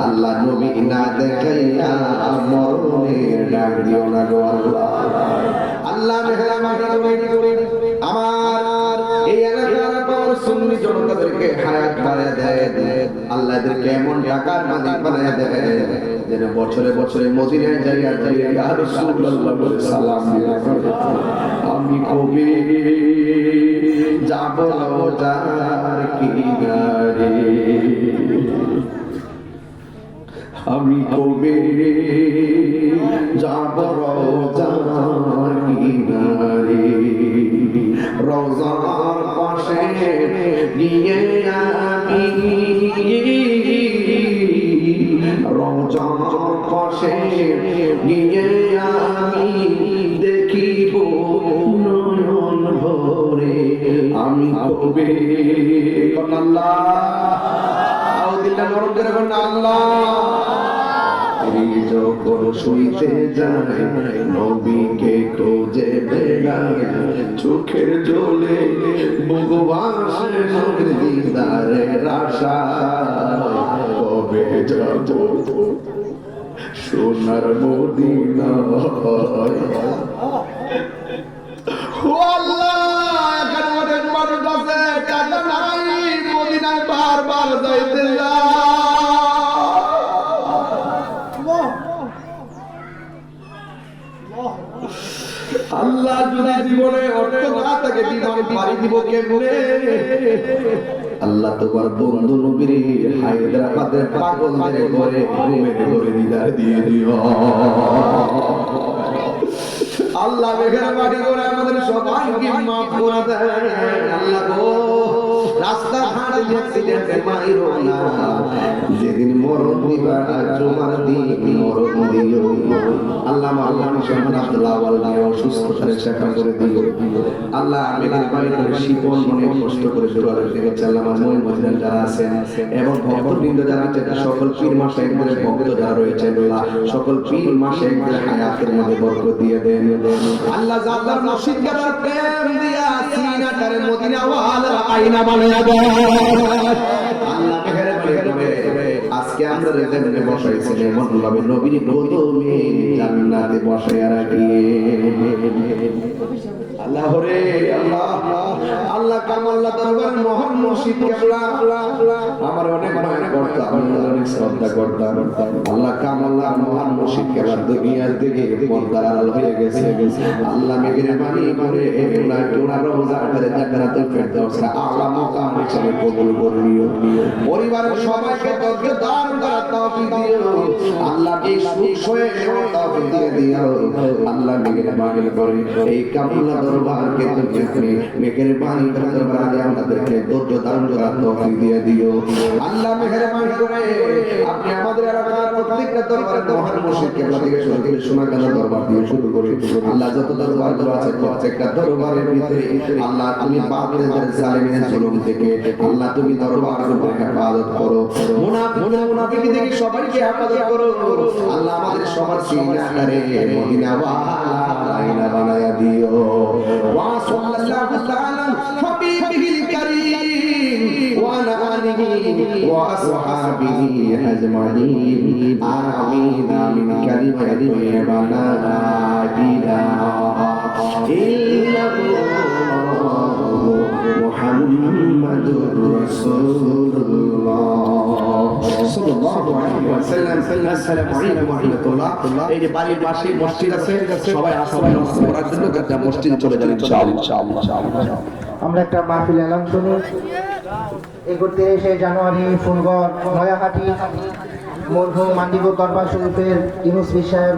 আল্লাহ নবী না দেখাইয়া মরণের ডাক দিও না গো আল্লাহ। আল্লাহ মেহরবানি করে আমার এই এলাকার পর সুন্নি জনতাদেরকে হায়াত বাড়ায় দেয়। আল্লাহ এদেরকে এমন টাকার মালিক বানায় দেয় যেন বছরে বছরে মদিনায় যাইয়া ইয়া রাসূলুল্লাহ বলে সালাম দিতে পারে। আমি কবে যাব রোজার কিনারে, আমি কবে যাব রোজার কিনারে, রোজার পাশে গিয়ে আমি রোজার পাশে গিয়ে আমি দেখিব নয়ন ভরে। আমি কবে আল্লাহ আউদিল্লাহ নরম করে বলেন আল্লাহ যখন শুইতে যায় নবীকে খোঁজে বেড়ায়, চোখের জলে ভগবান দিদারের আশা, কবে যাব সোনার মদিনা। ও আল্লাহ, এখানে অনেক মানুষ আছে টাকা নাই, মদিনায় বারবার যাইতে আল্লাহ যদি জীবনে অর্থ না থাকে বিমান পাড়ি দিব কেমনে? আল্লাহ তোমার বন্ধু নবীর হায়দ্রাবাদের পাগলদের ঘরে ঘরে দিদার দিয়ে দিও। আল্লাহ মেহেরবানি করে আমাদের সবাইকে মাফ করে দেন। আল্লাহ গো, রাস্তা ঘাটে অ্যাক্সিডেন্টে মাইরো না, যেদিন মরণ দিবা তোমার দিন মরণ দিও। আল্লাহ মাওলানা শামীম আব্দুল্লাহ ওয়াল্লাহ অসুস্থতার সেবা করে দিও। আল্লাহ মেহেরবানি করে শিপন মনে কষ্ট করে দোয়া রেখে আল্লাহ আমার মহিলা যারা আছেন এবং ভক্তবৃন্দ যারা আছেন, সকল পীর মাশায়েখদের ভক্ত যারা রয়েছেন, আল্লাহ সকল পীর মাশায়েখদের হায়াতের মধ্যে বরকত দিয়ে দেন। আল্লাহ জাল্লার মুর্শিদ গার প্রেম দিয়া সিনাটারে মদিনা ওয়ালা আয়না বানায়া দেন। আল্লাহ মেহেরবানি করে আজকে আমরা রেজেন্টে বসাইছেন এমন ভাবে নবীর কদমে জান্নাতে বসায়া রাখিয়ে। আল্লাহ রে আল্লাহ আল্লাহ কামাল্লাহ দরবার মহান মুর্শিদ কেবলা আমার অনেক মায়ের করতে অনেক শ্রদ্ধা করতাম। আল্লাহ কামাল্লাহ মহান মুর্শিদ কেবলা দুনিয়ার দিকে পর্দার আড়াল হয়ে গেছে। আল্লাহ মেহেরবানি করে ওনার ওনার রোজা করে জান্নাতুল ফেরদাউস আলা মাকাম হিসেবে কবুল করে নিও। পরিবারের সবাইকে ধৈর্য দান করার তৌফিক দিও। আল্লাহ এই সুখ সয়ে তৌফিক দিয়ে দিও। আল্লাহ মেহেরবানি করে এই কামাল্লাহ দরবারকে তুমি মেহেরবানি করে দরবারে আমাদেরকে ধৈর্য দান করার তৌফিক দিয়ে দিও। আল্লাহ মেহেরবানি করে আপনি আমাদের এলাকার প্রত্যেকটা দরবারে মহান মুর্শিদ কেবলা থেকে শুরু করে সোনাকানা দরবার দিয়ে শুরু করে আল্লাহ যত দরবারগুলো আছে প্রত্যেকটা দরবারের ভিতরে আল্লাহ তুমি বাতিলের জালিমের জুলুম থেকে আল্লাহ তুমি দরবারগুলোকে হেফাজত করো। মুনাফিক থেকে সবাইকে হেফাজত করো। আল্লাহ আমাদের সবার সিনাটারে মদিনা ওয়ালা আয়না বানায়া দিও। ওয়া সাল্লাল্লাহু তাআলা হাবিবিল কারীম ওয়া আলা আলিহি ওয়া আসহাবিহি আজমাইন আমিন আমিন কালিমাতি বানা মুহাম্মাদুর রাসূলুল্লাহ সাল্লাল্লাহু আলাইহি ওয়াসাল্লাম। আসসালামু আলাইকুম ওয়া রাহমাতুল্লাহ। এই যে বাড়ির পাশে মসজিদ আছে, সবাই আসলে নামাজ পড়ার জন্য একটা মসজিদে চলে যান ইনশাআল্লাহ। আমরা একটা মাহফিল এলান শুনি। 31 জানুয়ারি ফুলগড় নয়াহাটি মরহুম মান্দিপুর দরবার শরীফের ইউনুস সাহেব